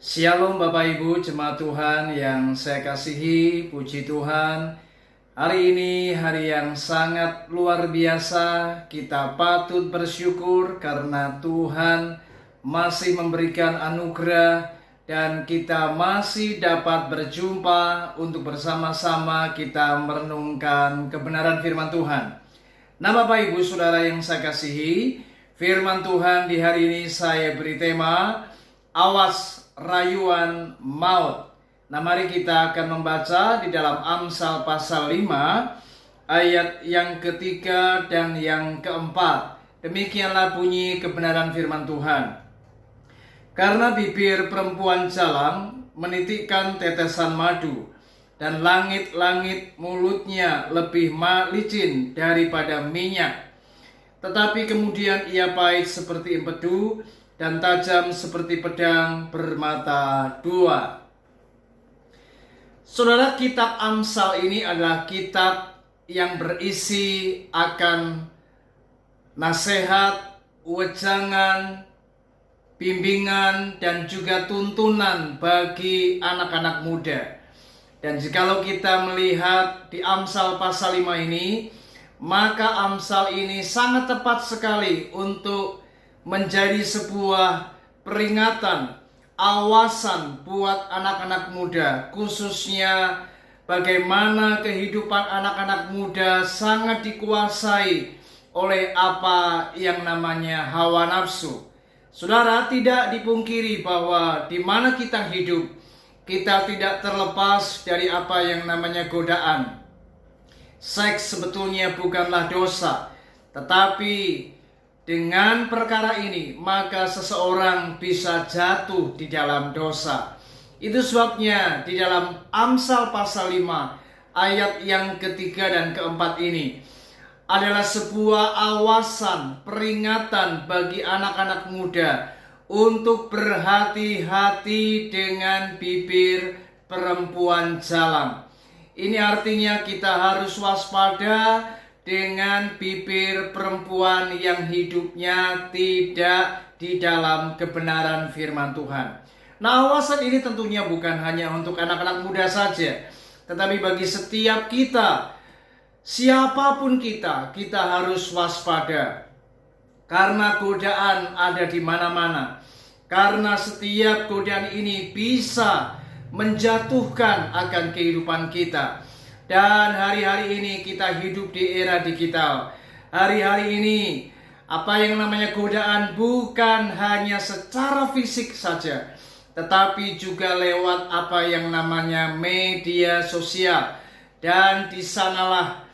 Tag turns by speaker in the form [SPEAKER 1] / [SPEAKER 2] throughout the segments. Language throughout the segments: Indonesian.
[SPEAKER 1] Shalom Bapak Ibu jemaat Tuhan yang saya kasihi, puji Tuhan. Hari ini hari yang sangat luar biasa. Kita patut bersyukur karena Tuhan masih memberikan anugerah dan kita masih dapat berjumpa untuk bersama-sama kita merenungkan kebenaran firman Tuhan. Nah Bapak Ibu Saudara yang saya kasihi, firman Tuhan di hari ini saya beri tema Awas Rayuan Maut. Nah mari kita akan membaca di dalam Amsal pasal 5 ayat yang ketiga dan yang keempat. Demikianlah bunyi kebenaran firman Tuhan. Karena bibir perempuan jalang menitikkan tetesan madu, dan langit-langit mulutnya lebih licin daripada minyak. Tetapi kemudian ia pahit seperti empedu dan tajam seperti pedang bermata dua. Saudara, kitab Amsal ini adalah kitab yang berisi akan nasihat, wejangan, bimbingan, dan juga tuntunan bagi anak-anak muda. Dan jikalau kita melihat di Amsal pasal 5 ini, maka Amsal ini sangat tepat sekali untuk menjadi sebuah peringatan, awasan buat anak-anak muda, khususnya bagaimana kehidupan anak-anak muda sangat dikuasai oleh apa yang namanya hawa nafsu. Saudara, tidak dipungkiri bahwa di mana kita hidup, kita tidak terlepas dari apa yang namanya godaan. Seks sebetulnya bukanlah dosa, tetapi dengan perkara ini, maka seseorang bisa jatuh di dalam dosa. Itu sebabnya di dalam Amsal pasal 5 ayat yang ketiga dan keempat ini adalah sebuah awasan, peringatan bagi anak-anak muda untuk berhati-hati dengan bibir perempuan jalang. Ini artinya kita harus waspada dengan bibir perempuan yang hidupnya tidak di dalam kebenaran firman Tuhan. Nah, awasan ini tentunya bukan hanya untuk anak-anak muda saja, tetapi bagi setiap kita, siapapun kita harus waspada. Karena godaan ada di mana-mana. Karena setiap godaan ini bisa menjatuhkan akan kehidupan kita. Dan hari-hari ini kita hidup di era digital. Hari-hari ini apa yang namanya godaan bukan hanya secara fisik saja, tetapi juga lewat apa yang namanya media sosial. Dan di sanalah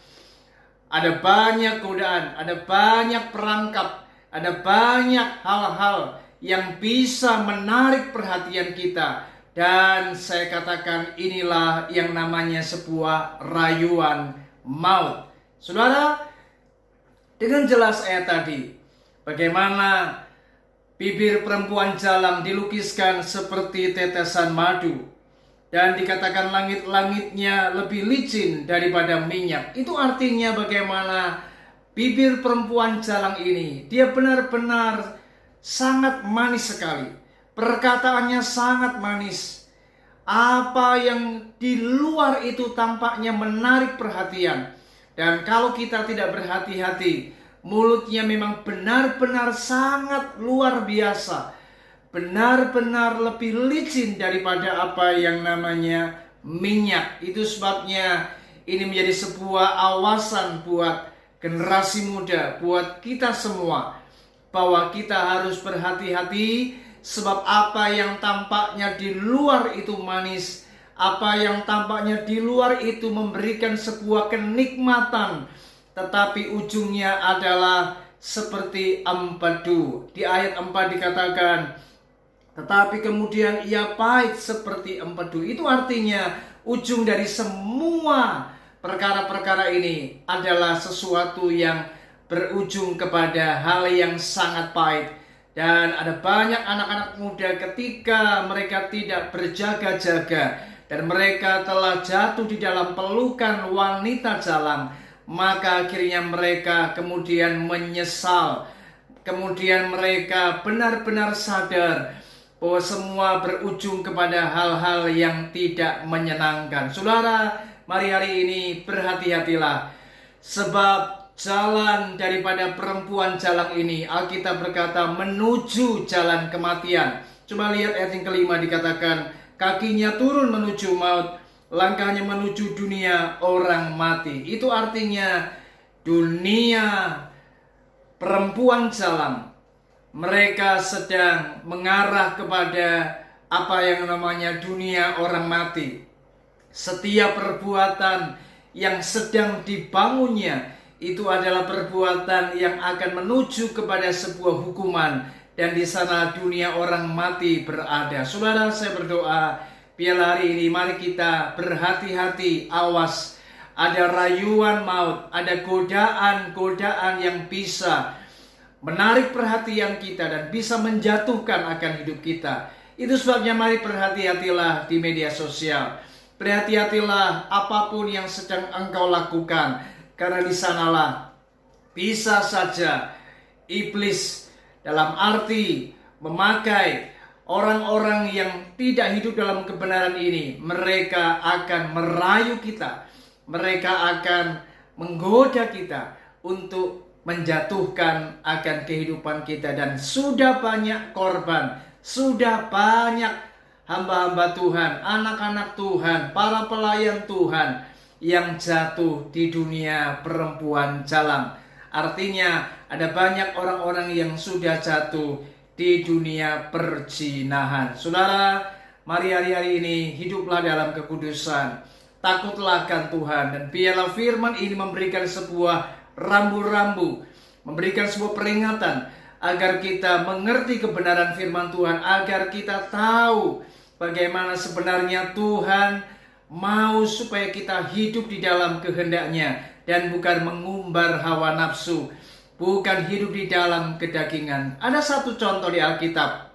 [SPEAKER 1] ada banyak godaan, ada banyak perangkap, ada banyak hal-hal yang bisa menarik perhatian kita. Dan saya katakan inilah yang namanya sebuah rayuan maut. Saudara, dengan jelas ayat tadi, bagaimana bibir perempuan jalang dilukiskan seperti tetesan madu, dan dikatakan langit-langitnya lebih licin daripada minyak. Itu artinya bagaimana bibir perempuan jalang ini, dia benar-benar sangat manis sekali. Perkataannya sangat manis. Apa yang di luar itu tampaknya menarik perhatian. Dan kalau kita tidak berhati-hati, mulutnya memang benar-benar sangat luar biasa. Benar-benar lebih licin daripada apa yang namanya minyak. Itu sebabnya ini menjadi sebuah awasan buat generasi muda, buat kita semua, bahwa kita harus berhati-hati. Sebab apa yang tampaknya di luar itu manis, apa yang tampaknya di luar itu memberikan sebuah kenikmatan, tetapi ujungnya adalah seperti empedu. Di ayat 4 dikatakan, tetapi kemudian ia pahit seperti empedu. Itu artinya ujung dari semua perkara-perkara ini adalah sesuatu yang berujung kepada hal yang sangat pahit. Dan ada banyak anak-anak muda ketika mereka tidak berjaga-jaga dan mereka telah jatuh di dalam pelukan wanita jalang, maka akhirnya mereka kemudian menyesal. Kemudian mereka benar-benar sadar bahwa semua berujung kepada hal-hal yang tidak menyenangkan. Saudara, mari hari ini berhati-hatilah, sebab jalan daripada perempuan jalang ini, Alkitab berkata, menuju jalan kematian. Coba lihat ayat yang kelima, dikatakan, kakinya turun menuju maut, langkahnya menuju dunia orang mati. Itu artinya dunia perempuan jalang, mereka sedang mengarah kepada apa yang namanya dunia orang mati. Setiap perbuatan yang sedang dibangunnya itu adalah perbuatan yang akan menuju kepada sebuah hukuman, dan di sana dunia orang mati berada. Saudara, saya berdoa biarlah hari ini mari kita berhati-hati, awas, ada rayuan maut, ada godaan-godaan yang bisa menarik perhatian kita dan bisa menjatuhkan akan hidup kita. Itu sebabnya mari berhati-hatilah di media sosial. Berhati-hatilah apapun yang sedang engkau lakukan, karena di sanalah bisa saja iblis dalam arti memakai orang-orang yang tidak hidup dalam kebenaran ini. Mereka akan merayu kita, mereka akan menggoda kita untuk menjatuhkan akan kehidupan kita. Dan sudah banyak korban, sudah banyak hamba-hamba Tuhan, anak-anak Tuhan, para pelayan Tuhan yang jatuh di dunia perempuan jalang. Artinya ada banyak orang-orang yang sudah jatuh di dunia perzinahan. Saudara, mari hari-hari ini hiduplah dalam kekudusan, takutlah akan Tuhan, dan biarlah firman ini memberikan sebuah rambu-rambu, memberikan sebuah peringatan agar kita mengerti kebenaran firman Tuhan, agar kita tahu bagaimana sebenarnya Tuhan mau supaya kita hidup di dalam kehendak-Nya dan bukan mengumbar hawa nafsu, bukan hidup di dalam kedagingan. Ada satu contoh di Alkitab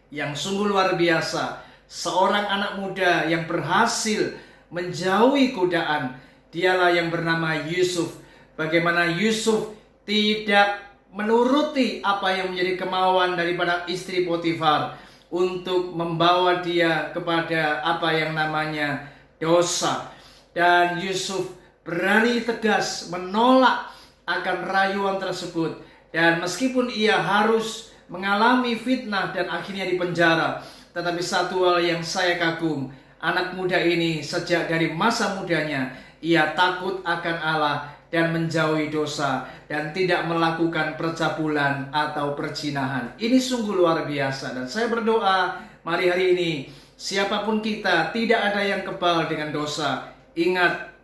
[SPEAKER 1] yang sungguh luar biasa, seorang anak muda yang berhasil menjauhi godaan. Dialah yang bernama Yusuf. Bagaimana Yusuf tidak menuruti apa yang menjadi kemauan daripada istri Potifar untuk membawa dia kepada apa yang namanya dosa. Dan Yusuf berani tegas menolak akan rayuan tersebut. Dan meskipun ia harus mengalami fitnah dan akhirnya dipenjara, tetapi satu hal yang saya kagum, anak muda ini sejak dari masa mudanya ia takut akan Allah dan menjauhi dosa dan tidak melakukan percabulan atau perzinahan. Ini sungguh luar biasa, dan saya berdoa mari hari ini siapapun kita tidak ada yang kebal dengan dosa. Ingat,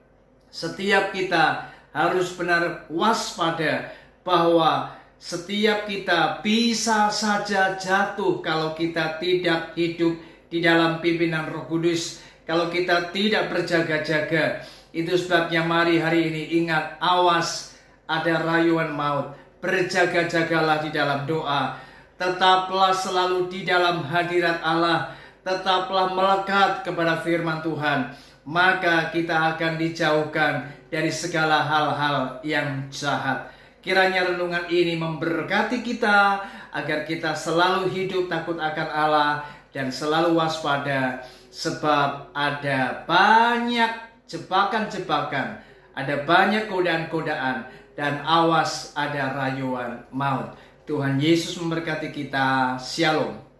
[SPEAKER 1] setiap kita harus benar waspada bahwa setiap kita bisa saja jatuh kalau kita tidak hidup di dalam pimpinan Roh Kudus, kalau kita tidak berjaga-jaga. Itu sebabnya mari hari ini ingat, awas, ada rayuan maut. Berjaga-jagalah di dalam doa. Tetaplah selalu di dalam hadirat Allah. Tetaplah melekat kepada firman Tuhan. Maka kita akan dijauhkan dari segala hal-hal yang jahat. Kiranya renungan ini memberkati kita, agar kita selalu hidup takut akan Allah dan selalu waspada. Sebab ada banyak jebakan-jebakan, ada banyak godaan-godaan, dan awas ada rayuan maut. Tuhan Yesus memberkati kita. Shalom.